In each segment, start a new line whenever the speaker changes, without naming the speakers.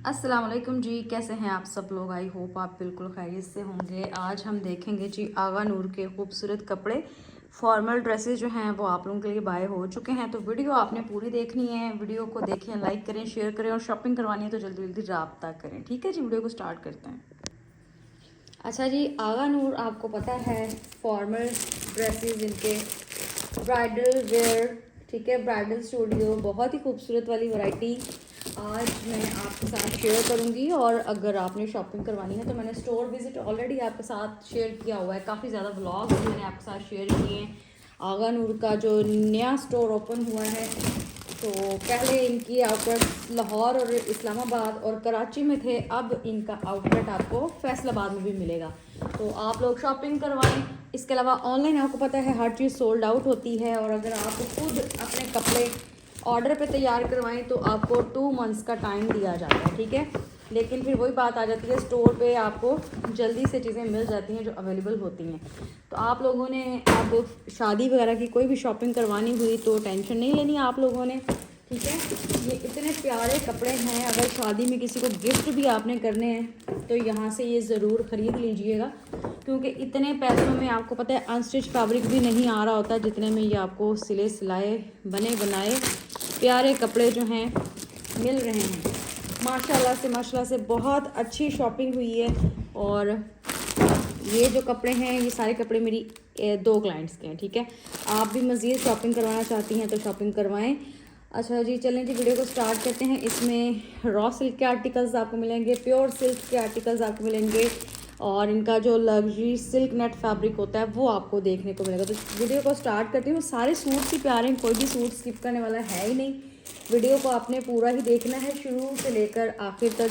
अस्सलाम वालेकुम जी, कैसे हैं आप सब लोग। आई होप आप बिल्कुल खैरियत से होंगे। आज हम देखेंगे जी आगा नूर के खूबसूरत कपड़े, फॉर्मल ड्रेसेस जो हैं वो आप लोगों के लिए बाय हो चुके हैं। तो वीडियो आपने पूरी देखनी है, वीडियो को देखें, लाइक करें, शेयर करें और शॉपिंग करवानी है तो जल्दी जल्दी रब्ता करें। ठीक है जी, वीडियो को स्टार्ट करते हैं। अच्छा जी, आगा नूर आपको पता है फॉर्मल ड्रेसेस इनके ब्राइडल वेयर, ठीक है, ब्राइडल स्टूडियो, बहुत ही खूबसूरत वाली वैरायटी आज मैं आपके साथ शेयर करूंगी। और अगर आपने शॉपिंग करवानी है तो मैंने स्टोर विजिट ऑलरेडी आपके साथ शेयर किया हुआ है, काफ़ी ज़्यादा व्लॉग्स मैंने आपके साथ शेयर किए हैं। आगा नूर का जो नया स्टोर ओपन हुआ है, तो पहले इनकी आउटलेट लाहौर और इस्लामाबाद और कराची में थे, अब इनका आउटलेट आपको फैसलाबाद में भी मिलेगा। तो आप लोग शॉपिंग करवाएं। इसके अलावा ऑनलाइन आपको पता है हर चीज़ सोल्ड आउट होती है, और अगर आप खुद अपने कपड़े ऑर्डर पे तैयार करवाएं तो आपको 2 मंथ्स का टाइम दिया जाता है, ठीक है। लेकिन फिर वही बात आ जाती है, स्टोर पे आपको जल्दी से चीज़ें मिल जाती हैं जो अवेलेबल होती हैं। तो आप लोगों ने अब शादी वगैरह की कोई भी शॉपिंग करवानी हुई तो टेंशन नहीं लेनी आप लोगों ने, ठीक है। ये इतने प्यारे कपड़े हैं, अगर शादी में किसी को गिफ्ट भी आपने करने हैं तो यहाँ से ये ज़रूर ख़रीद लीजिएगा, क्योंकि इतने पैसों में आपको पता है अनस्टिच फैब्रिक भी नहीं आ रहा होता जितने में ये आपको सिले सिलाए बने बनाए प्यारे कपड़े जो हैं मिल रहे हैं। माशाल्लाह से बहुत अच्छी शॉपिंग हुई है। और ये जो कपड़े हैं ये सारे कपड़े मेरी 2 क्लाइंट्स के हैं, ठीक है। आप भी मज़ीद शॉपिंग करवाना चाहती हैं तो शॉपिंग करवाएं। अच्छा जी, चलें जी, वीडियो को स्टार्ट करते हैं। इसमें रॉ सिल्क के आर्टिकल्स आपको मिलेंगे, प्योर सिल्क के आर्टिकल्स आपको मिलेंगे, और इनका जो लग्जरी सिल्क नेट फैब्रिक होता है वो आपको देखने को मिलेगा। तो वीडियो को स्टार्ट करती हूँ। सारे सूट्स ही प्यारे हैं, कोई भी सूट स्किप करने वाला है ही नहीं। वीडियो को आपने पूरा ही देखना है शुरू से लेकर आखिर तक,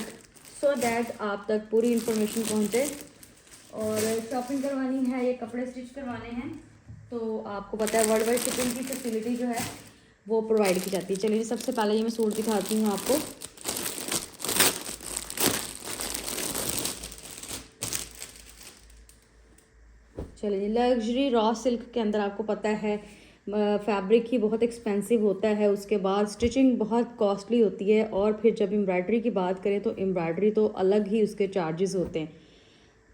सो दैट आप तक पूरी इन्फॉर्मेशन पहुँचे। और शॉपिंग करवानी है, ये कपड़े स्टिच करवाने हैं तो आपको पता है वर्ल्ड वाइड शिपिंग की फैसिलिटी जो है वो प्रोवाइड की जाती है। चलिए सबसे पहले ये मैं सूट दिखाती हूँ आपको। चलिए, लग्जरी रॉ सिल्क के अंदर आपको पता है फैब्रिक ही बहुत एक्सपेंसिव होता है, उसके बाद स्टिचिंग बहुत कॉस्टली होती है, और फिर जब एम्ब्रॉयडरी की बात करें तो एम्ब्रॉयडरी तो अलग ही उसके चार्जेस होते हैं।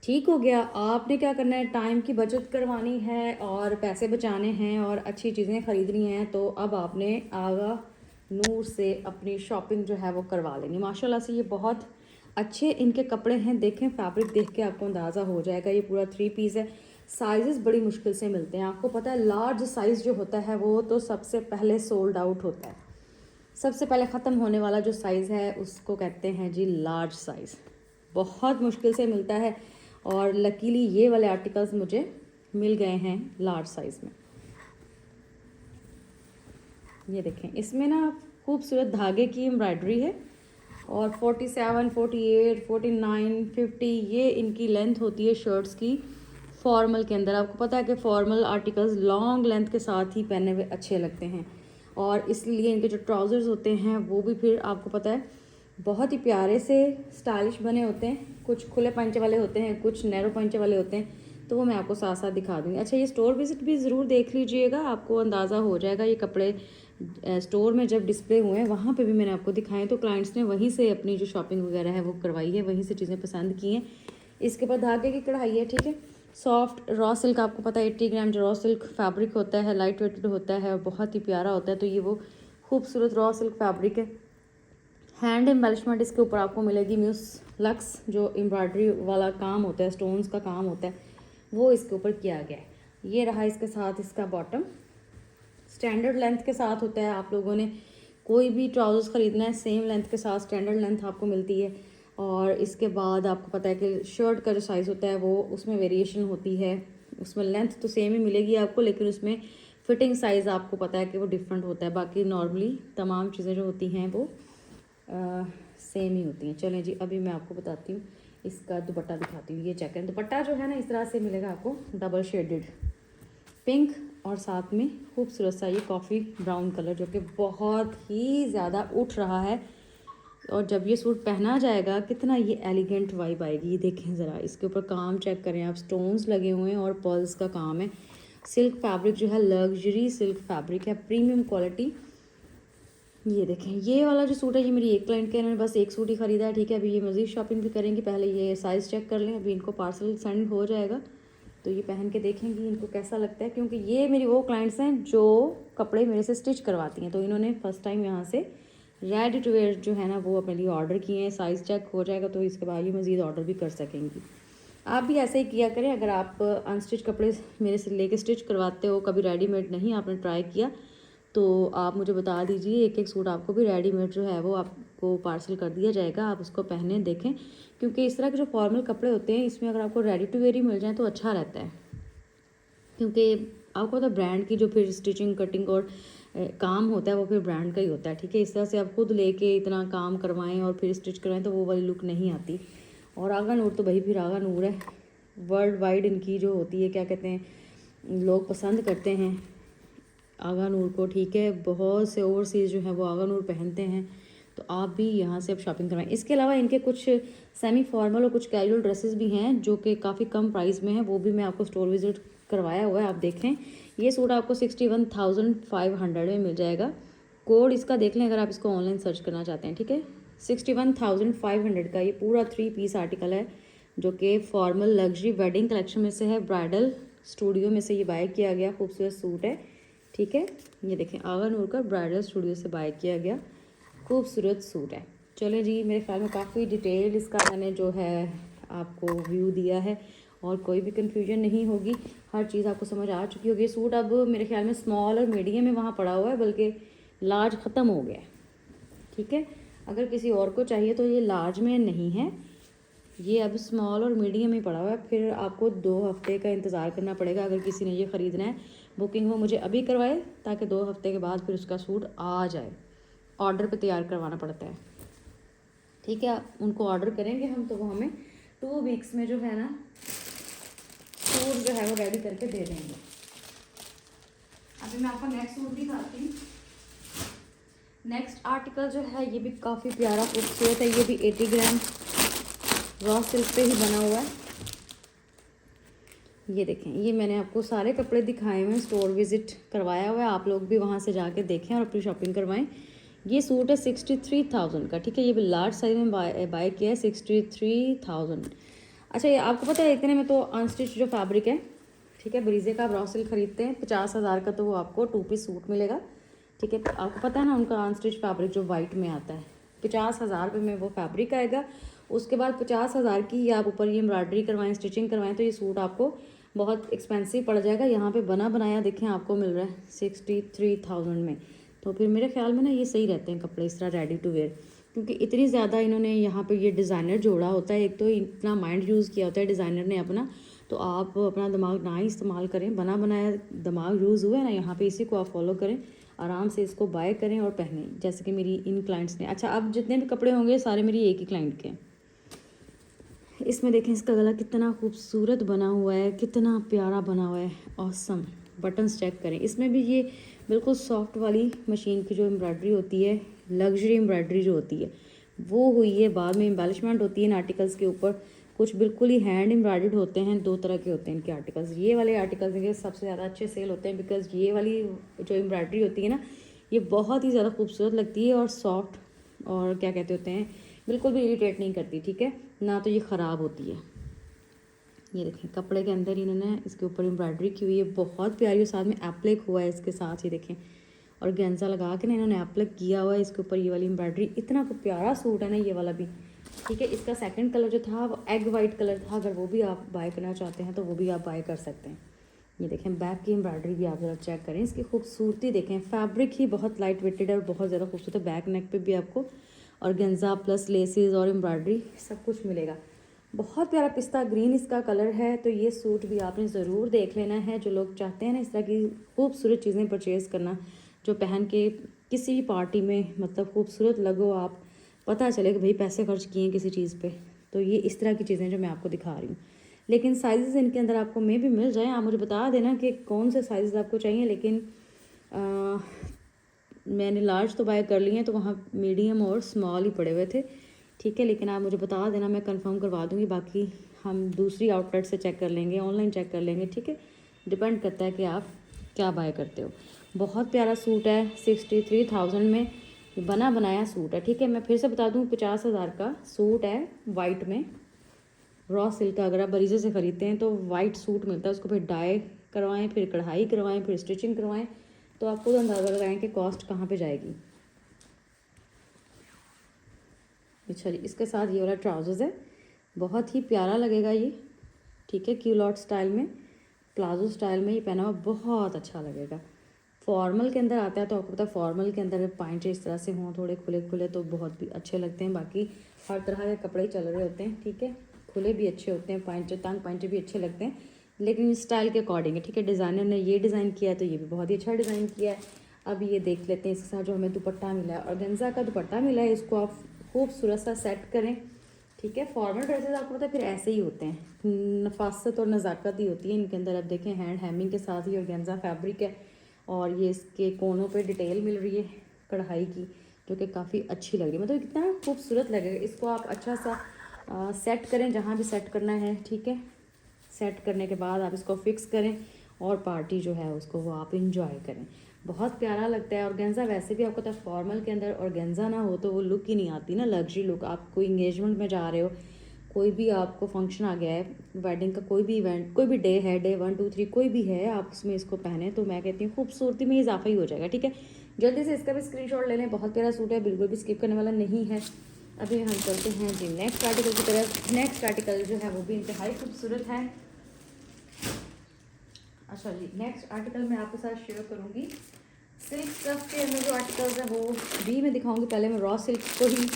ठीक हो गया, आपने क्या करना है, टाइम की बचत करवानी है और पैसे बचाने हैं और अच्छी चीज़ें ख़रीदनी हैं, तो अब आपने आगा नूर से अपनी शॉपिंग जो है वो करवा लेनी। माशाल्लाह से ये बहुत अच्छे इनके कपड़े हैं, देखें फैब्रिक देख के आपको अंदाज़ा हो जाएगा। ये पूरा 3 पीस है। साइज़ बड़ी मुश्किल से मिलते हैं, आपको पता है लार्ज साइज़ जो होता है वो तो सबसे पहले सोल्ड आउट होता है। सबसे पहले ख़त्म होने वाला जो साइज़ है उसको कहते हैं जी लार्ज साइज़, बहुत मुश्किल से मिलता है। और लकीली ये वाले आर्टिकल्स मुझे मिल गए हैं लार्ज साइज़ में। ये देखें, इसमें ना खूबसूरत धागे की एम्ब्रॉयडरी है, और 47, 48, 49, 50 ये इनकी लेंथ होती है शर्ट्स की फॉर्मल के अंदर। आपको पता है कि फॉर्मल आर्टिकल्स लॉन्ग लेंथ के साथ ही पहने हुए अच्छे लगते हैं, और इसलिए इनके जो ट्राउज़र्स होते हैं वो भी फिर आपको पता है बहुत ही प्यारे से स्टाइलिश बने होते हैं। कुछ खुले पंचे वाले होते हैं, कुछ नैरो पंचे वाले होते हैं, तो वो मैं आपको साथ साथ दिखा दूँगी। अच्छा, ये स्टोर विज़िट भी ज़रूर देख लीजिएगा, आपको अंदाज़ा हो जाएगा। ये कपड़े स्टोर में जब डिस्प्ले हुए हैं वहाँ पे भी मैंने आपको दिखाए, तो क्लाइंट्स ने वहीं से अपनी जो शॉपिंग वगैरह है वो करवाई है, वहीं से चीज़ें पसंद की हैं। इसके बाद धागे की कढ़ाई है, ठीक है। सॉफ्ट रॉ सिल्क, आपको पता है 80 ग्राम जो रॉ सिल्क फैब्रिक होता है, लाइट वेटेड होता है और बहुत ही प्यारा होता है। तो ये वो खूबसूरत रॉ सिल्क फैब्रिक है। हैंड एम्बेलिशमेंट इसके ऊपर आपको मिलेगी म्यूस लक्स, जो एम्ब्रॉयडरी वाला काम होता है, स्टोन्स का काम होता है, वो इसके ऊपर किया गया है। ये रहा इसके साथ इसका बॉटम, स्टैंडर्ड लेंथ के साथ होता है। आप लोगों ने कोई भी ट्राउजर्स ख़रीदना है सेम लेंथ के साथ स्टैंडर्ड लेंथ आपको मिलती है। और इसके बाद आपको पता है कि शर्ट का जो साइज़ होता है वो उसमें वेरिएशन होती है, उसमें लेंथ तो सेम ही मिलेगी आपको, लेकिन उसमें फ़िटिंग साइज़ आपको पता है कि वो डिफरेंट होता है। बाकी नॉर्मली तमाम चीज़ें जो होती हैं वो सेम ही होती हैं। चलें जी, अभी मैं आपको बताती हूँ, इसका दुपट्टा दिखाती हूँ। ये चेक करें, दुपट्टा जो है ना इस तरह से मिलेगा आपको, डबल शेडेड पिंक, और साथ में खूबसूरत सा ये कॉफ़ी ब्राउन कलर जो कि बहुत ही ज़्यादा उठ रहा है। और जब ये सूट पहना जाएगा कितना ये एलिगेंट वाइब आएगी। ये देखें ज़रा, इसके ऊपर काम चेक करें आप, स्टोन्स लगे हुए हैं और पर्ल्स का काम है। सिल्क फैब्रिक जो है लग्जरी सिल्क फैब्रिक है, प्रीमियम क्वालिटी। ये देखें, ये वाला जो सूट है ये मेरी एक क्लाइंट का, इन्होंने बस एक सूट ही ख़रीदा है, ठीक है। अभी ये मज़ीद शॉपिंग भी करेंगी, पहले ये साइज़ चेक कर लें, अभी इनको पार्सल सेंड हो जाएगा तो ये पहन के देखेंगी इनको कैसा लगता है, क्योंकि ये मेरी वो क्लाइंट्स हैं जो कपड़े मेरे से स्टिच करवाती हैं। तो इन्होंने फ़र्स्ट टाइम यहाँ से रेडी टू वेयर जो है ना वो अपने लिए ऑर्डर किए हैं। साइज़ चेक हो जाएगा तो इसके बाद ये मज़ीद ऑर्डर भी कर सकेंगी। आप भी ऐसे ही किया करें, अगर आप अनस्टिच कपड़े मेरे से लेके स्टिच करवाते हो, कभी रेडीमेड नहीं आपने ट्राई किया, तो आप मुझे बता दीजिए, एक एक सूट आपको भी रेडीमेड जो है वो आपको पार्सल कर दिया जाएगा, आप उसको पहने देखें। क्योंकि इस तरह के जो फॉर्मल कपड़े होते हैं इसमें अगर आपको रेडी टू वेयर ही मिल जाए तो अच्छा रहता है, क्योंकि आपको तो ब्रांड की जो फिर स्टिचिंग कटिंग और काम होता है वो फिर ब्रांड का ही होता है, ठीक है। इस तरह से आप खुद लेके इतना काम करवाएं और फिर स्टिच करवाएं तो वो वाली लुक नहीं आती। और आगा नूर तो भाई फिर आगा नूर है, वर्ल्ड वाइड इनकी जो होती है क्या कहते हैं लोग पसंद करते हैं आगा नूर को, ठीक है। बहुत से ओवरसीज़ जो है वो आगा नूर पहनते हैं, तो आप भी यहाँ से अब शॉपिंग करवाएं। इसके अलावा इनके कुछ सेमी फॉर्मल और कुछ कैजुअल ड्रेसेस भी हैं जो कि काफ़ी कम प्राइस में है, वो भी मैं आपको स्टोर विजिट करवाया हुआ है, आप देखें। ये सूट आपको 61,500 में मिल जाएगा। कोड इसका देख लें अगर आप इसको ऑनलाइन सर्च करना चाहते हैं, ठीक है। 61,500 का ये पूरा 3 पीस आर्टिकल है जो कि फॉर्मल लग्जरी वेडिंग कलेक्शन में से है, ब्राइडल स्टूडियो में से ये बाय किया गया खूबसूरत सूट है, ठीक है। ये देखें आगा नूर का ब्राइडल स्टूडियो से बाय किया गया खूबसूरत सूट है। चलें जी, मेरे ख्याल में काफ़ी डिटेल इसका मैंने जो है आपको व्यू दिया है और कोई भी कन्फ्यूजन नहीं होगी, हर चीज़ आपको समझ आ चुकी होगी। सूट अब मेरे ख्याल में स्मॉल और मीडियम में वहाँ पड़ा हुआ है, बल्कि लार्ज ख़त्म हो गया है, ठीक है। अगर किसी और को चाहिए तो ये लार्ज में नहीं है, ये अब स्मॉल और मीडियम में पड़ा हुआ है। फिर आपको 2 हफ्ते का इंतज़ार करना पड़ेगा अगर किसी ने ये ख़रीदना है। बुकिंग वो मुझे अभी करवाए ताकि 2 हफ्ते के बाद फिर उसका सूट आ जाए। ऑर्डर पे तैयार करवाना पड़ता है, ठीक है। उनको ऑर्डर करेंगे हम तो वो हमें 2 वीक्स में जो है ना सूट जो है वो रेडी करके दे देंगे। अभी मैं आपको नेक्स्ट सूट दिखाती हूँ। नेक्स्ट आर्टिकल जो है ये भी काफ़ी प्यारा खूबसूरत है, ये भी 80 ग्राम रॉ सिल्क पे ही बना हुआ है। ये देखें, ये मैंने आपको सारे कपड़े दिखाए हुए हैं, स्टोर विज़िट करवाया हुआ है, आप लोग भी वहाँ से जाके देखें और अपनी शॉपिंग करवाएं। ये सूट है 63,000 का, ठीक है। ये भी लार्ज साइज में बाय किया है 63,000। अच्छा, ये आपको पता है इतने में तो अनस्टिच जो फैब्रिक है, ठीक है, ब्रीजे का आप रॉ सिल्क खरीदते हैं 50,000 का, तो वो आपको 2 पीस सूट मिलेगा, ठीक है। आपको पता है ना उनका अनस्टिच फैब्रिक जो वाइट में आता है 50,000 रुपये में वो फैब्रिक आएगा। उसके बाद 50,000 की आप ऊपर ये एम्ब्रॉयडरी करवाएं, स्टिचिंग करवाएं तो ये सूट आपको बहुत एक्सपेंसिव पड़ जाएगा। यहाँ पे बना बनाया देखें आपको मिल रहा है 63,000 में। तो फिर मेरे ख्याल में ना ये सही रहते हैं कपड़े इस तरह रेडी टू वेयर, क्योंकि इतनी ज़्यादा इन्होंने यहाँ पे ये डिज़ाइनर जोड़ा होता है, एक तो इतना माइंड यूज़ किया होता है डिज़ाइनर ने अपना, तो आप अपना दिमाग ना ही इस्तेमाल करें, बना बनाया दिमाग यूज़ हुआ है ना यहाँ पे, इसी को आप फॉलो करें, आराम से इसको बाय करें और पहनें, जैसे कि मेरी इन क्लाइंट्स ने। अच्छा, अब जितने भी कपड़े होंगे सारे मेरी एक ही क्लाइंट के हैं। इसमें देखें इसका गला कितना खूबसूरत बना हुआ है, कितना प्यारा बना हुआ है, ऑसम। बटन्स चेक करें, इसमें भी ये बिल्कुल सॉफ्ट वाली मशीन की जो एम्ब्रॉयडरी होती है, लग्जरी एम्ब्रॉयडरी जो होती है वो हुई है। बाद में एम्बेलिशमेंट होती है इन आर्टिकल्स के ऊपर, कुछ बिल्कुल ही हैंड एम्ब्रॉयडर्ड होते हैं। 2 तरह के होते हैं इनके आर्टिकल्स। ये वाले आर्टिकल्स इनके सबसे ज़्यादा अच्छे सेल होते हैं, बिकॉज ये वाली जो एम्ब्रॉयडरी होती है ना ये बहुत ही ज़्यादा खूबसूरत लगती है और सॉफ्ट, और क्या कहते होते हैं, बिल्कुल भी इरिटेट नहीं करती, ठीक है ना, तो ये ख़राब होती है। ये देखें कपड़े के अंदर इन्होंने इसके ऊपर एम्ब्रॉयडरी की हुई है, बहुत प्यारी, और साथ में एप्लिक हुआ है इसके साथ, ये देखें, और गेंजा लगा के ना इन्होंने एप्लिक किया हुआ है इसके ऊपर ये वाली एम्ब्रॉयडरी। इतना प्यारा सूट है ना ये वाला भी, ठीक है। इसका सेकंड कलर जो था वो एग वाइट कलर था, अगर वो भी आप बाय करना चाहते हैं तो वो भी आप बाय कर सकते हैं। ये देखें बैक की एम्ब्रॉयडरी भी आप ज़रा चेक करें, इसकी खूबसूरती देखें, फैब्रिक ही बहुत लाइट वेटेड है और बहुत ज़्यादा खूबसूरत है। बैक नेक पे भी आपको ऑर्गेन्जा प्लस लेसेस और एम्ब्रॉयडरी सब कुछ मिलेगा। बहुत प्यारा पिस्ता ग्रीन इसका कलर है, तो ये सूट भी आपने ज़रूर देख लेना है। जो लोग चाहते हैं ना इस तरह की खूबसूरत चीज़ें परचेज़ करना, जो पहन के किसी भी पार्टी में मतलब खूबसूरत लगो, आप पता चले कि भाई पैसे खर्च किए हैं किसी चीज़ पे, तो ये इस तरह की चीज़ें जो मैं आपको दिखा रही हूँ। लेकिन साइज़ इनके अंदर आपको मे भी मिल जाए, आप मुझे बता देना कि कौन से साइज़ आपको चाहिए। लेकिन मैंने लार्ज तो बाय कर लिए हैं, तो वहाँ मीडियम और स्मॉल ही पड़े हुए थे, ठीक है। लेकिन आप मुझे बता देना, मैं कंफर्म करवा दूँगी, बाकी हम दूसरी आउटलेट से चेक कर लेंगे, ऑनलाइन चेक कर लेंगे, ठीक है। डिपेंड करता है कि आप क्या बाय करते हो। बहुत प्यारा सूट है 63,000 में, ये बना बनाया सूट है, ठीक है। मैं फिर से बता दूँ 50,000 का सूट है वाइट में, रॉ सिल्क का। अगर आप बरीजे से ख़रीदते हैं तो वाइट सूट मिलता है, उसको फिर डाई करवाएं, फिर कढ़ाई करवाएं, फिर स्टिचिंग करवाएं, तो आपको तो अंदाज़ा लगाएं कि कॉस्ट कहाँ पे जाएगी। अच्छा जी, इसके साथ ये वाला ट्राउज़र्स है, बहुत ही प्यारा लगेगा ये, ठीक है। क्यूलॉट स्टाइल में, प्लाजो स्टाइल में ये पहना हुआ बहुत अच्छा लगेगा। फॉर्मल के अंदर आता है तो आपको पता है फॉर्मल के अंदर पाइंट इस तरह से हों थोड़े खुले खुले तो बहुत भी अच्छे लगते हैं। बाकी हर तरह के कपड़े चल रहे होते हैं, ठीक है। खुले भी अच्छे होते हैं, पाइंट तंग पाइंट भी अच्छे लगते हैं, लेकिन इस स्टाइल के अकॉर्डिंग है, ठीक है। डिज़ाइनर ने ये डिज़ाइन किया है तो ये भी बहुत ही अच्छा डिज़ाइन किया है। अब ये देख लेते हैं इसके साथ जो हमें दुपट्टा मिला है, ऑर्गेन्जा का दुपट्टा मिला है। इसको आप खूबसूरत सा सेट करें, ठीक है। फॉर्मल ड्रेसेस आपको पता है फिर ऐसे ही होते हैं, नफासत और नज़ाकत ही होती है इनके अंदर। अब देखें हैंड हैमिंग के साथ ही ऑर्गेन्जा फैब्रिक है, और ये इसके कोनों पे डिटेल मिल रही है कढ़ाई की, जो कि काफ़ी अच्छी लग रही है। मतलब कितना खूबसूरत लगेगा। इसको आप अच्छा सा सेट करें जहाँ भी सेट करना है, ठीक है। सेट करने के बाद आप इसको फिक्स करें और पार्टी जो है उसको वो आप इंजॉय करें, बहुत प्यारा लगता है। ऑर्गेन्जा वैसे भी आपको पता है फॉर्मल के अंदर ऑर्गेन्जा ना हो तो वो लुक ही नहीं आती ना, लग्जरी लुक। आप कोई इंगेजमेंट में जा रहे हो, कोई भी आपको फंक्शन आ गया है, वेडिंग का कोई भी इवेंट, कोई भी डे है, डे 1 2 3 कोई भी है, आप उसमें इसको पहने तो मैं कहती हूँ खूबसूरती में इजाफा ही हो जाएगा, ठीक है। जल्दी से इसका भी स्क्रीनशॉट ले लें, बहुत प्यारा सूट है, बिल्कुल भी स्किप करने वाला नहीं है। अभी हम चलते हैं जी नेक्स्ट आर्टिकल की तरफ। नेक्स्ट आर्टिकल जो है वो भी इंतहाई खूबसूरत है। अच्छा जी, नेक्स्ट आर्टिकल मैं आपके साथ शेयर करूँगी सिल्क स्टफ के अंदर जो आर्टिकल्स हैं वो भी मैं दिखाऊंगी। पहले मैं रॉ सिल्क को ही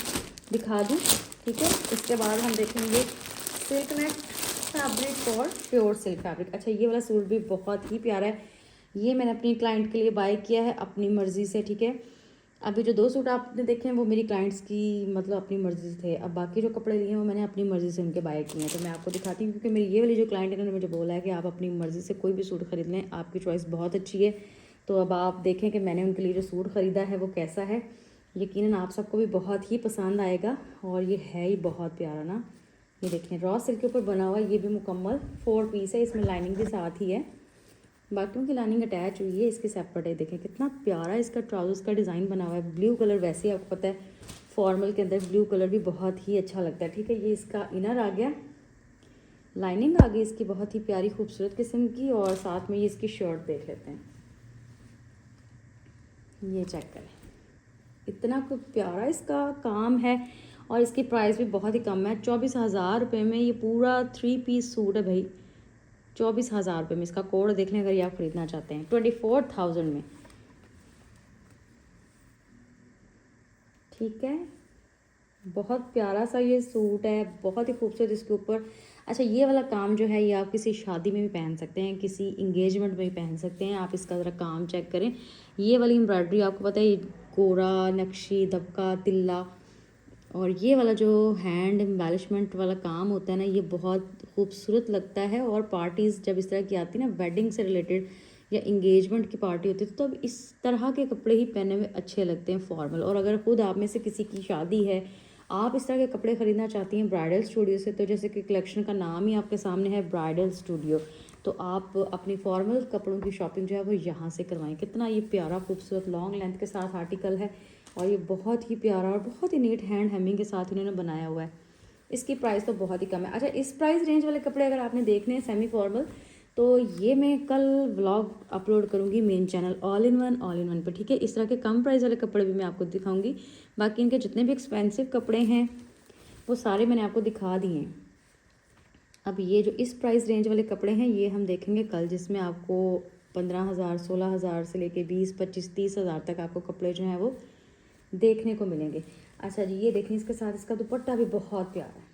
दिखा दूँ, ठीक है। इसके बाद हम देखेंगे सिल्क नेट फैब्रिक और प्योर सिल्क फैब्रिक। अच्छा, ये वाला सूट भी बहुत ही प्यारा है, ये मैंने अपनी क्लाइंट के लिए बाय किया है अपनी मर्ज़ी से, ठीक है। अभी जो 2 सूट आपने देखे हैं वो मेरी क्लाइंट्स की मतलब अपनी मर्ज़ी से थे। अब बाकी जो कपड़े लिए हैं वो मैंने अपनी मर्ज़ी से उनके बाय किए हैं, तो मैं आपको दिखाती हूँ। क्योंकि मेरी ये वाली जो क्लाइंट है उन्होंने मुझे बोला है कि आप अपनी मर्ज़ी से कोई भी सूट ख़रीद लें, आपकी चॉइस बहुत अच्छी है। तो अब आप देखें कि मैंने उनके लिए जो सूट ख़रीदा है वो कैसा है। यकीनन आप सबको भी बहुत ही पसंद आएगा, और ये है ही बहुत प्यारा ना। ये देखें रॉ सिल्क के ऊपर बना हुआ, ये भी मुकम्मल 4 पीस है, इसमें लाइनिंग भी साथ ही है, बाकियों की लाइनिंग अटैच हुई है, इसकी सेपरेट है। देखें कितना प्यारा इसका ट्राउजर्स का डिज़ाइन बना हुआ है। ब्लू कलर वैसे ही आपको पता है फॉर्मल के अंदर ब्लू कलर भी बहुत ही अच्छा लगता है, ठीक है। ये इसका इनर आ गया, लाइनिंग आ गई इसकी बहुत ही प्यारी खूबसूरत किस्म की, और साथ में ये इसकी शर्ट देख लेते हैं। ये चेक करें, इतना कुछ प्यारा इसका काम है, और इसकी प्राइस भी बहुत ही कम है। 24,000 रुपये में ये पूरा 3 पीस सूट है भाई। 24,000 रुपये में इसका कोड देख लें अगर ये आप ख़रीदना चाहते हैं, 24,000 में, ठीक है। बहुत प्यारा सा ये सूट है, बहुत ही खूबसूरत इसके ऊपर। अच्छा, ये वाला काम जो है ये आप किसी शादी में भी पहन सकते हैं, किसी इंगेजमेंट में भी पहन सकते हैं। आप इसका ज़रा काम चेक करें, ये वाली एम्ब्रॉयडरी आपको पता है, ये गोरा नक्शी दबका तिल्ला, और ये वाला जो हैंड एम्बेलिशमेंट वाला काम होता है ना, ये बहुत खूबसूरत लगता है। और पार्टीज़ जब इस तरह की आती है ना, वेडिंग से रिलेटेड या इंगेजमेंट की पार्टी होती है, तो तब इस तरह के कपड़े ही पहने में अच्छे लगते हैं फॉर्मल। और अगर खुद आप में से किसी की शादी है, आप इस तरह के कपड़े ख़रीदना चाहती हैं ब्राइडल स्टूडियो से, तो जैसे कि कलेक्शन का नाम ही आपके सामने है ब्राइडल स्टूडियो, तो आप अपनी फॉर्मल कपड़ों की शॉपिंग जो है वो यहाँ से करवाएं। कितना ये प्यारा खूबसूरत लॉन्ग लेंथ के साथ आर्टिकल है, और ये बहुत ही प्यारा और बहुत ही नीट हैंड हेमिंग के साथ इन्होंने बनाया हुआ है। इसकी प्राइस तो बहुत ही कम है। अच्छा, इस प्राइस रेंज वाले कपड़े अगर आपने देखने हैं सेमी फॉर्मल, तो ये मैं कल व्लॉग अपलोड करूँगी main channel all in one पर, ठीक है। इस तरह के कम प्राइस वाले कपड़े भी मैं आपको दिखाऊंगी। बाकी इनके जितने भी एक्सपेंसिव कपड़े हैं वो सारे मैंने आपको दिखा दिए हैं। अब ये जो इस प्राइस रेंज वाले कपड़े हैं ये हम देखेंगे कल, जिसमें आपको 15,000 16,000 से लेके 20 25 30,000 तक आपको कपड़े जो हैं वो देखने को मिलेंगे। अच्छा जी, ये देखें इसके साथ इसका दुपट्टा भी बहुत प्यारा है,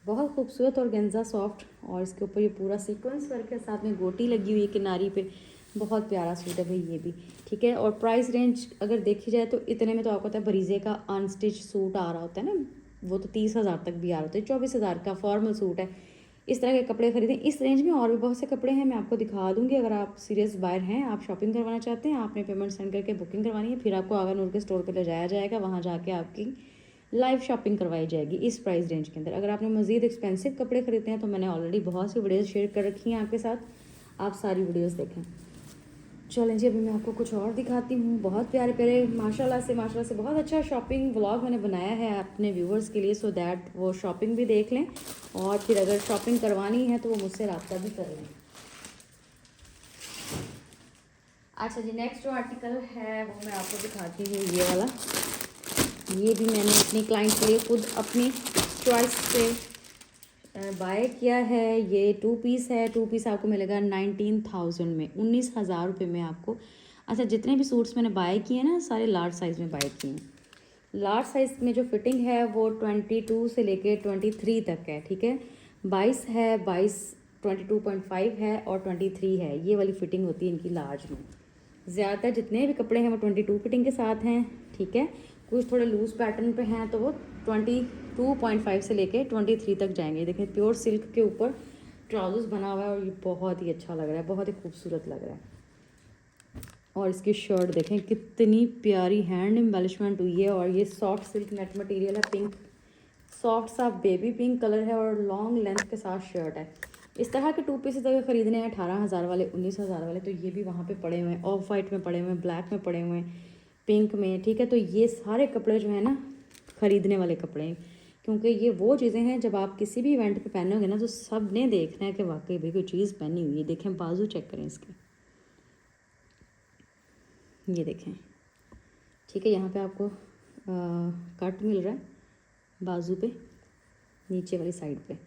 बहुत खूबसूरत और गेंजा सॉफ्ट, और इसके ऊपर ये पूरा सीक्वेंस वर्क के साथ में गोटी लगी हुई है किनारी पे। बहुत प्यारा सूट है भाई ये भी, ठीक है। और प्राइस रेंज अगर देखी जाए तो इतने में तो आपको पता है बरीजे का अनस्टिच सूट आ रहा होता है ना, वो तो 30,000 तक भी आ रहा होता है। 24,000 का फॉर्मल सूट है। इस तरह के कपड़े खरीदें इस रेंज में, और भी बहुत से कपड़े हैं मैं आपको दिखा दूँगी। अगर आप सीरियस बायर हैं, आप शॉपिंग करवाना चाहते हैं, आपने पेमेंट सेंड करके बुकिंग करवानी है, फिर आपको आगा नूर के स्टोर पर ले जाया जाएगा, वहाँ जाके आपकी लाइव शॉपिंग करवाई जाएगी इस प्राइस रेंज के अंदर। अगर आपने मज़ीद एक्सपेंसिव कपड़े खरीदते हैं तो मैंने ऑलरेडी बहुत सी वीडियोस शेयर कर रखी हैं आपके साथ, आप सारी वीडियोस देखें। चलें जी, अभी मैं आपको कुछ और दिखाती हूँ। बहुत प्यारे प्यारे माशाल्लाह से बहुत अच्छा शॉपिंग व्लॉग मैंने बनाया है अपने व्यूवर्स के लिए, सो दैट वो शॉपिंग भी देख लें और फिर अगर शॉपिंग करवानी है तो वो मुझसे रब्ता भी कर लें। अच्छा जी, नेक्स्ट जो आर्टिकल है वो मैं आपको दिखाती हूँ, ये वाला। ये भी मैंने अपनी क्लाइंट के लिए खुद अपनी चॉइस से बाय किया है। ये 2 पीस है। 2 पीस आपको मिलेगा 19,000 में, 19,000 रुपये में आपको। अच्छा, जितने भी सूट्स मैंने बाय किए ना सारे लार्ज साइज़ में बाय किए हैं। लार्ज साइज़ में जो फिटिंग है वो 22 से लेके 23 तक है, ठीक है। 22 है, 22.5 है और 23 है। ये वाली फ़िटिंग होती है इनकी लार्ज में। ज़्यादातर जितने भी कपड़े हैं वो 22 फिटिंग के साथ हैं, ठीक है। कुछ थोड़े लूज़ पैटर्न पे हैं तो वो 22.5 से लेके 23 तक जाएंगे। देखें, प्योर सिल्क के ऊपर ट्राउजर्स बना हुआ है और ये बहुत ही अच्छा लग रहा है, बहुत ही खूबसूरत लग रहा है। और इसकी शर्ट देखें कितनी प्यारी हैंड एम्बेलिशमेंट हुई है। और ये सॉफ्ट सिल्क नेट मटेरियल है, पिंक, सॉफ्ट सा बेबी पिंक कलर है और लॉन्ग लेंथ के साथ शर्ट है। इस तरह के 2 पीसेस अगर ख़रीदने हैं 18,000 वाले, 19,000 वाले, तो ये भी वहाँ पे पड़े हुए हैं। ऑफ वाइट में पड़े हुए हैं, ब्लैक में पड़े हुए हैं, पिंक में, ठीक है। तो ये सारे कपड़े जो है ना ख़रीदने वाले कपड़े हैं, क्योंकि ये वो चीज़ें हैं जब आप किसी भी इवेंट पे पहनोगे ना तो सब ने देखना है कि वाकई भाई कोई चीज़ पहनी हुई है। देखें बाजू चेक करें इसके, ये देखें, ठीक है। यहाँ पे आपको कट मिल रहा है बाजू पे, नीचे वाली साइड पे,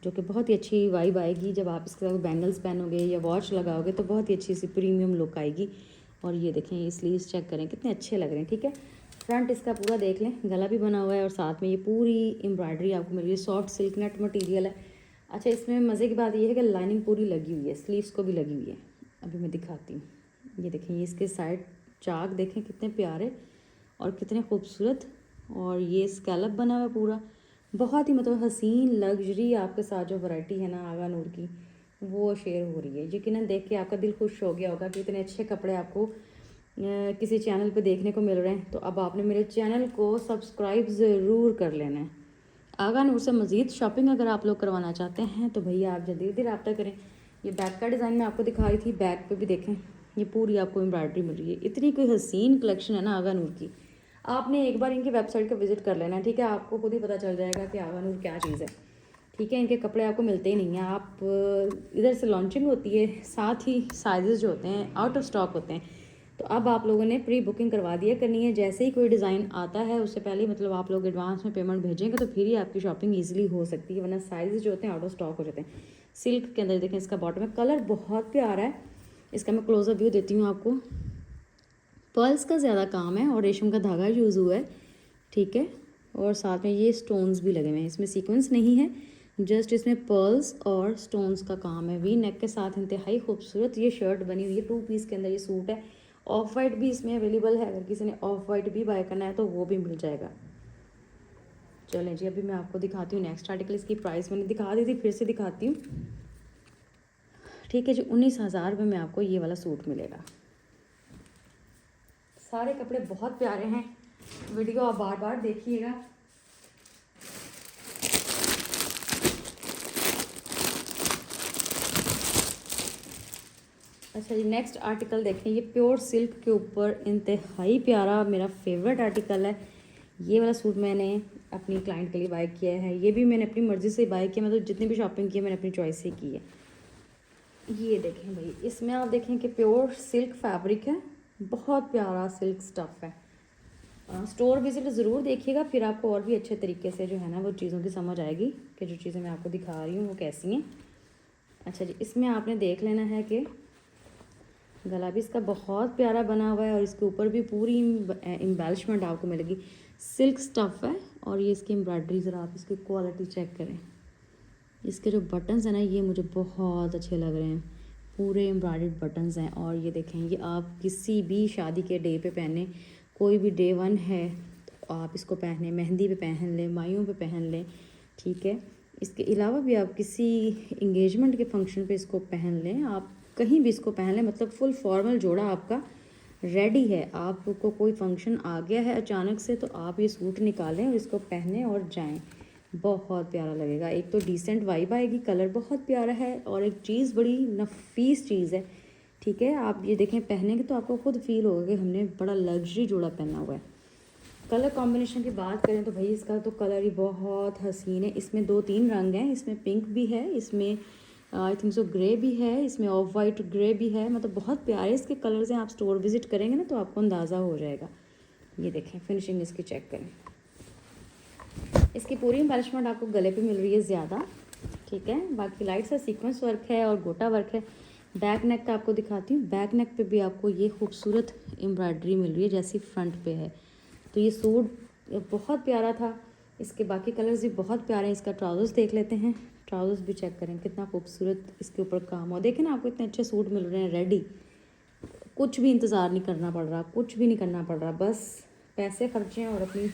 जो कि बहुत ही अच्छी वाइब आएगी जब आप इसके साथ बैंगल्स पहनोगे या वॉच लगाओगे तो बहुत ही अच्छी सी प्रीमियम लुक आएगी। और ये देखें, ये स्लीव्स चेक करें कितने अच्छे लग रहे हैं, ठीक है। फ्रंट इसका पूरा देख लें, गला भी बना हुआ है और साथ में ये पूरी एम्ब्रॉयडरी आपको मिल रही है। सॉफ्ट सिल्क नेट मटीरियल है। अच्छा, इसमें मज़े की बात ये है कि लाइनिंग पूरी लगी हुई है, स्लीव्स को भी लगी हुई है। अभी मैं दिखाती हूँ, ये देखें, ये इसके साइड चाक देखें कितने प्यारे और कितने खूबसूरत। और ये स्कैलप बना हुआ है पूरा, बहुत ही मतलब हसीन लग्जरी आपके साथ जो वैरायटी है ना आगा नूर की, वो शेयर हो रही है। यकीनन देख के आपका दिल खुश हो गया होगा कि इतने अच्छे कपड़े आपको किसी चैनल पे देखने को मिल रहे हैं। तो अब आपने मेरे चैनल को सब्सक्राइब ज़रूर कर लेना है। आगा नूर से मज़ीद शॉपिंग अगर आप लोग करवाना चाहते हैं तो भैया आप जल्दी जल्दी रब्ता करें। ये बैक का डिज़ाइन मैं आपको दिखा रही थी, बैक पे भी देखें, ये पूरी आपको एम्ब्रॉयडरी मिल रही है। इतनी कोई हसीन कलेक्शन है ना आगा नूर की, आपने एक बार इनकी वेबसाइट का विज़िट कर लेना है, ठीक है। आपको खुद ही पता चल जाएगा कि आगा नूर क्या चीज़ है, ठीक है। इनके कपड़े आपको मिलते ही नहीं हैं। आप इधर से लॉन्चिंग होती है, साथ ही साइजेस जो होते हैं आउट ऑफ स्टॉक होते हैं। तो अब आप लोगों ने प्री बुकिंग करवा दिया करनी है। जैसे ही कोई डिज़ाइन आता है उससे पहले मतलब आप लोग एडवांस में पेमेंट भेजेंगे तो फिर ही आपकी शॉपिंग ईजिली हो सकती है, वरना साइज़ जो होते हैं आउट ऑफ स्टॉक हो जाते हैं। सिल्क के अंदर देखें, इसका बॉटम है, कलर बहुत प्यारा है। इसका मैं क्लोजअप व्यू देती हूँ आपको। पर्ल्स का ज़्यादा काम है और रेशम का धागा यूज़ हुआ है, ठीक है। और साथ में ये स्टोन्स भी लगे हुए हैं, इसमें सीक्वेंस नहीं है, जस्ट इसमें पर्ल्स और स्टोन्स का काम है। वी नेक के साथ इंतहाई खूबसूरत ये शर्ट बनी हुई है। 2 पीस के अंदर ये सूट है। ऑफ वाइट भी इसमें अवेलेबल है, अगर किसी ने ऑफ वाइट भी बाय करना है तो वो भी मिल जाएगा। चलें जी, अभी मैं आपको दिखाती हूँ नेक्स्ट आर्टिकल। इसकी प्राइस मैंने दिखा दी थी, फिर से दिखाती हूँ, ठीक है जी। 19,000 रुपये में आपको ये वाला सूट मिलेगा। सारे कपड़े बहुत प्यारे हैं, वीडियो आप बार बार देखिएगा। अच्छा जी, नेक्स्ट आर्टिकल देखें, ये प्योर सिल्क के ऊपर इंतहाई प्यारा मेरा फेवरेट आर्टिकल है। ये वाला सूट मैंने अपनी क्लाइंट के लिए बाय किया है। ये भी मैंने अपनी मर्ज़ी से बाय किया, मतलब जितनी भी शॉपिंग की है मैंने अपनी चॉइस से की है। ये देखें भाई, इसमें आप देखें कि प्योर सिल्क फैब्रिक है, बहुत प्यारा सिल्क स्टफ़ है। स्टोर विजिट ज़रूर देखिएगा, फिर आपको और भी अच्छे तरीके से जो है ना वो चीज़ों की समझ आएगी कि जो चीज़ें मैं आपको दिखा रही हूँ वो कैसी हैं। अच्छा जी, इसमें आपने देख लेना है कि गला भी इसका बहुत प्यारा बना हुआ है और इसके ऊपर भी पूरी एम्बेलिशमेंट आपको मिलेगी। सिल्क स्टफ़ है और ये इसकी एम्ब्रॉयडरी, ज़रा आप इसकी क्वालिटी चेक करें। इसके जो बटन्स हैं ना ये मुझे बहुत अच्छे लग रहे हैं, पूरे एम्ब्रॉयडर्ड बटन्स हैं। और ये देखें, ये आप किसी भी शादी के डे पे पहने, कोई भी डे 1 है तो आप इसको पहने, मेहंदी पे पहन लें, माइयों पे पहन लें, ठीक है। इसके अलावा भी आप किसी इंगेजमेंट के फंक्शन पे इसको पहन लें, आप कहीं भी इसको पहन लें, मतलब फुल फॉर्मल जोड़ा आपका रेडी है। आपको कोई फंक्शन आ गया है अचानक से तो आप ये सूट निकालें और इसको पहने और जाएं, बहुत प्यारा लगेगा। एक तो डिसेंट वाइब आएगी, कलर बहुत प्यारा है और एक चीज़ बड़ी नफीस चीज़ है ठीक है, आप ये देखें पहनेंगे तो आपको खुद फील होगा कि हमने बड़ा लग्जरी जोड़ा पहना हुआ है। कलर कॉम्बिनेशन की बात करें तो भाई इसका तो कलर ही बहुत हसीन है। इसमें 2-3 रंग हैं, इसमें पिंक भी है, इसमें आई थिंक सो ग्रे भी है, इसमें ऑफ वाइट ग्रे भी है। मतलब बहुत प्यारे इसके कलर्स हैं। आप स्टोर विजिट करेंगे ना तो आपको अंदाज़ा हो जाएगा। ये देखें फिनिशिंग इसकी चेक करें। इसकी पूरी एम्बेलिशमेंट आपको गले पे मिल रही है ज़्यादा, ठीक है। बाकी लाइट सा सीक्वेंस वर्क है और गोटा वर्क है। बैक नेक का आपको दिखाती हूँ। बैक नेक पे भी आपको ये खूबसूरत एम्ब्रॉयडरी मिल रही है जैसी फ्रंट पे है। तो ये सूट बहुत प्यारा था। इसके बाकी कलर्स भी बहुत प्यारे हैं। इसका ट्राउज़र्स देख लेते हैं। ट्राउज़र्स भी चेक करें कितना खूबसूरत इसके ऊपर काम हो। देखें ना आपको इतने अच्छे सूट मिल रहे हैं रेडी। कुछ भी इंतज़ार नहीं करना पड़ रहा, कुछ भी नहीं करना पड़ रहा, बस पैसे खर्चें और अपनी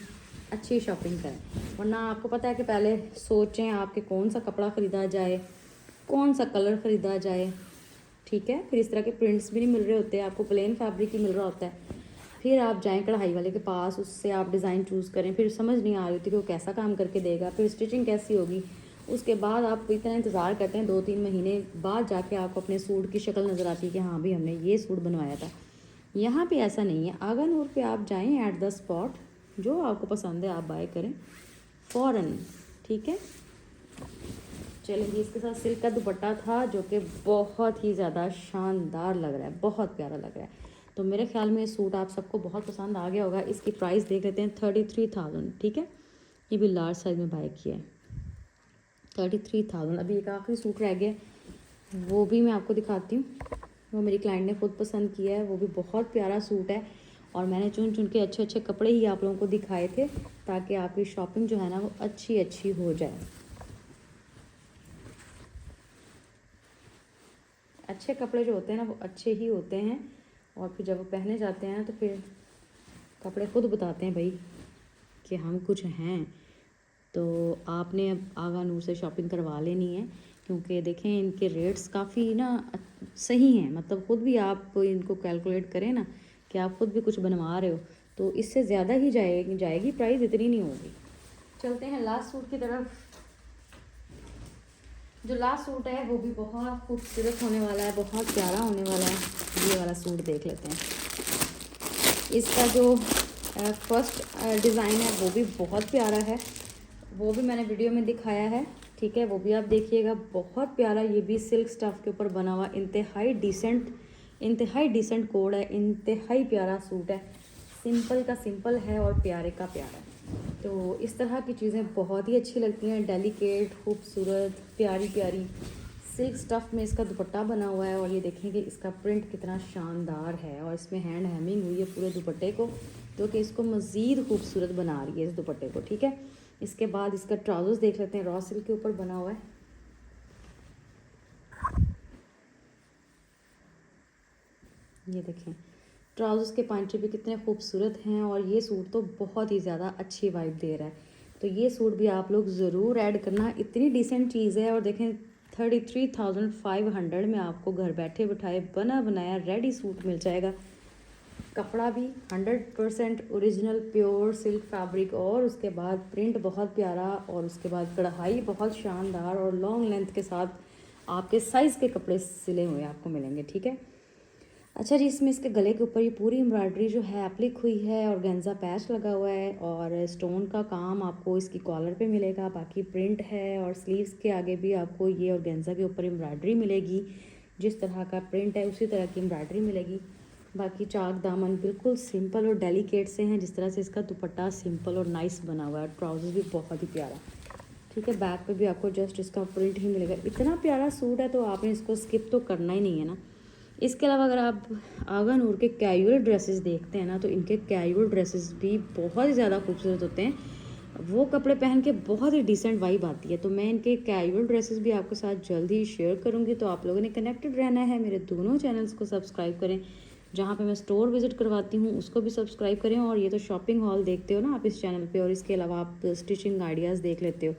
अच्छी शॉपिंग करें। वरना आपको पता है कि पहले सोचें आपके कौन सा कपड़ा ख़रीदा जाए, कौन सा कलर ख़रीदा जाए, ठीक है। फिर इस तरह के प्रिंट्स भी नहीं मिल रहे होते, आपको प्लेन फैब्रिक ही मिल रहा होता है। फिर आप जाएं कढ़ाई वाले के पास, उससे आप डिज़ाइन चूज़ करें, फिर समझ नहीं आ रही होती कि वो कैसा काम करके देगा, फिर स्टिचिंग कैसी होगी। उसके बाद आप इतना इंतज़ार करते हैं, 2-3 महीने बाद जाके आपको अपने सूट की शक्ल नज़र आती है कि हाँ भाई हमने ये सूट बनवाया था। यहाँ पे ऐसा नहीं है। आगा नूर पे आप जाएं एट द स्पॉट, जो आपको पसंद है आप बाय करें फ़ौरन, ठीक है। चलेंगे। इसके साथ सिल्क का दुपट्टा था जो कि बहुत ही ज़्यादा शानदार लग रहा है, बहुत प्यारा लग रहा है। तो मेरे ख्याल में ये सूट आप सबको बहुत पसंद आ गया होगा। इसकी प्राइस देख लेते हैं 33,000, ठीक है। ये भी लार्ज साइज़ में बाय किया है 33,000। अभी एक आखिरी सूट रह गया, वो भी मैं आपको दिखाती हूँ। वो मेरी क्लाइंट ने खुद पसंद किया है, वो भी बहुत प्यारा सूट है। और मैंने चुन चुन के अच्छे अच्छे कपड़े ही आप लोगों को दिखाए थे ताकि आपकी शॉपिंग जो है ना वो अच्छी अच्छी हो जाए। अच्छे कपड़े जो होते हैं ना वो अच्छे ही होते हैं, और फिर जब वो पहने जाते हैं तो फिर कपड़े खुद बताते हैं भाई कि हम कुछ हैं। तो आपने अब आगा नूर से शॉपिंग करवा लेनी है, क्योंकि देखें इनके रेट्स काफ़ी ना सही हैं। मतलब ख़ुद भी आप इनको कैलकुलेट करें ना कि आप ख़ुद भी कुछ बनवा रहे हो तो इससे ज़्यादा ही जाएगी प्राइस, इतनी नहीं होगी। चलते हैं लास्ट सूट की तरफ। जो लास्ट सूट है वो भी बहुत खूबसूरत होने वाला है, बहुत प्यारा होने वाला है। ये वाला सूट देख लेते हैं। इसका जो फर्स्ट डिज़ाइन है वो भी बहुत प्यारा है, वो भी मैंने वीडियो में दिखाया है, ठीक है। वो भी आप देखिएगा, बहुत प्यारा। ये भी सिल्क स्टफ़ के ऊपर बना हुआ इंतहाई डिसेंट कोड है, इंतहाई प्यारा सूट है। सिंपल का सिंपल है और प्यारे का प्यारा है। तो इस तरह की चीज़ें बहुत ही अच्छी लगती हैं, डेलिकेट, खूबसूरत, प्यारी प्यारी। सिल्क स्टफ़ में इसका दुपट्टा बना हुआ है और ये देखें कि इसका प्रिंट कितना शानदार है। और इसमें हैंड हेमिंग हुई है पूरे दुपट्टे को, जो कि इसको मज़ीद खूबसूरत बना रही है इस दुपट्टे को, ठीक है। इसके बाद इसका ट्राउज़र्स देख लेते हैं। रॉ सिल्क के ऊपर बना हुआ है। ये देखें ट्राउज़र्स के पांचे भी कितने खूबसूरत हैं और ये सूट तो बहुत ही ज़्यादा अच्छी वाइब दे रहा है। तो ये सूट भी आप लोग ज़रूर ऐड करना, इतनी डिसेंट चीज़ है। और देखें 33,500 में आपको घर बैठे बिठाए बना बनाया रेडी सूट मिल जाएगा। कपड़ा भी 100% ओरिजिनल प्योर सिल्क फैब्रिक, और उसके बाद प्रिंट बहुत प्यारा, और उसके बाद कढ़ाई बहुत शानदार और लॉन्ग लेंथ के साथ आपके साइज़ के कपड़े सिले हुए आपको मिलेंगे, ठीक है। अच्छा जी, इसमें इसके गले के ऊपर ये पूरी एम्ब्रॉयडरी जो है एप्लिक हुई है और गेंजा पैच लगा हुआ है और स्टोन का काम आपको इसकी कॉलर पे मिलेगा। बाकी प्रिंट है और स्लीव्स के आगे भी आपको ये और गेंजा के ऊपर एम्ब्रॉयडरी मिलेगी। जिस तरह का प्रिंट है उसी तरह की एम्ब्रॉयडरी मिलेगी। बाकी चाक दामन बिल्कुल सिंपल और डेलिकेट से हैं, जिस तरह से इसका दुपट्टा सिंपल और नाइस बना हुआ है। ट्राउज़र भी बहुत ही प्यारा, ठीक है। बैक पे भी आपको जस्ट इसका प्रिंट ही मिलेगा। इतना प्यारा सूट है तो आपने इसको स्किप तो करना ही नहीं है ना। इसके अलावा अगर आप आगा नूर के कैजुअल ड्रेसेस देखते हैं ना तो इनके कैजुअल ड्रेसेस भी बहुत ही ज़्यादा खूबसूरत होते हैं। वो कपड़े पहन के बहुत ही डिसेंट वाइब आती है। तो मैं इनके कैजुअल ड्रेसेस भी आपके साथ जल्द ही शेयर करूँगी। तो आप लोगों ने कनेक्टेड रहना है, मेरे दोनों चैनल्स को सब्सक्राइब करें। जहाँ पे मैं स्टोर विज़िट करवाती हूँ उसको भी सब्सक्राइब करें। और ये तो शॉपिंग हॉल देखते हो ना आप इस चैनल पे, और इसके अलावा आप स्टिचिंग आइडियाज़ देख लेते हो।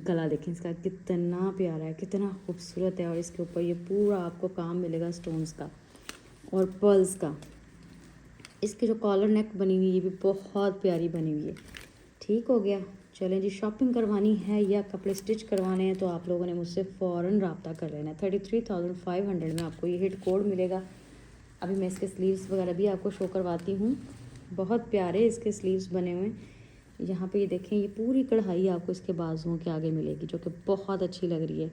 गला देखें इसका कितना प्यारा है, कितना खूबसूरत है। और इसके ऊपर ये पूरा आपको काम मिलेगा स्टोन्स का और पर्ल्स का। इसकी जो कॉलर नेक बनी हुई है ये भी बहुत प्यारी बनी हुई है, ठीक हो गया। चलें जी, शॉपिंग करवानी है या कपड़े स्टिच करवाने हैं तो आप लोगों ने मुझसे फ़ौरन रब्ता कर लेना है। 33,500 में आपको ये हिट कोड मिलेगा। अभी मैं इसके स्लीव्स वगैरह भी आपको शो करवाती हूँ। बहुत प्यारे इसके स्लीव्स बने हुए हैं। यहाँ पे ये देखें, ये पूरी कढ़ाई आपको इसके बाजुओं के आगे मिलेगी जो कि बहुत अच्छी लग रही है।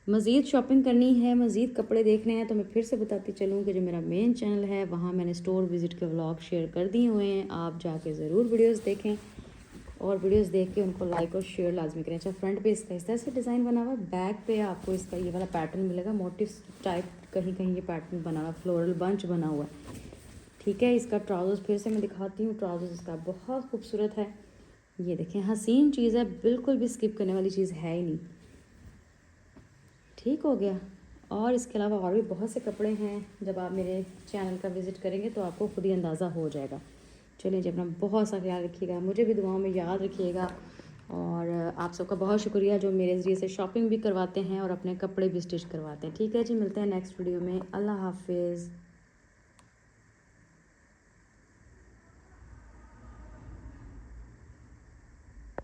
मज़ीद शॉपिंग करनी है, मज़ीद कपड़े देखने हैं तो मैं फिर से बताती चलूँ कि जो मेरा मेन चैनल है वहाँ मैंने स्टोर विज़िट के व्लॉग शेयर कर दिए हुए हैं। आप जाके ज़रूर वीडियोस देखें और वीडियोस देख के उनको लाइक और शेयर लाजमी करें। अच्छा, फ्रंट पे इसका इस तरह से डिज़ाइन बना हुआ है। बैक पे आपको इसका ये वाला पैटर्न मिलेगा, मोटिव टाइप कहीं कहीं ये पैटर्न बना हुआ, फ्लोरल बंच बना हुआ है। ठीक है, इसका ट्राउज़र्स फिर से मैं दिखाती हूँ। ट्राउज़र्स इसका बहुत खूबसूरत है। ये देखें, हसीन चीज़ है, बिल्कुल भी स्किप करने वाली चीज़ है ही नहीं। ठीक हो गया। और इसके अलावा और भी बहुत से कपड़े हैं, जब आप मेरे चैनल का विज़िट करेंगे तो आपको खुद ही अंदाज़ा हो जाएगा। चलिए जी, अपना बहुत सा ख्याल रखिएगा, मुझे भी दुआओं में याद रखिएगा। और आप सबका बहुत शुक्रिया जो मेरे ज़रिए से शॉपिंग भी करवाते हैं और अपने कपड़े भी स्टिच करवाते हैं। ठीक है जी, मिलते हैं नेक्स्ट वीडियो में। अल्लाह हाफिज़।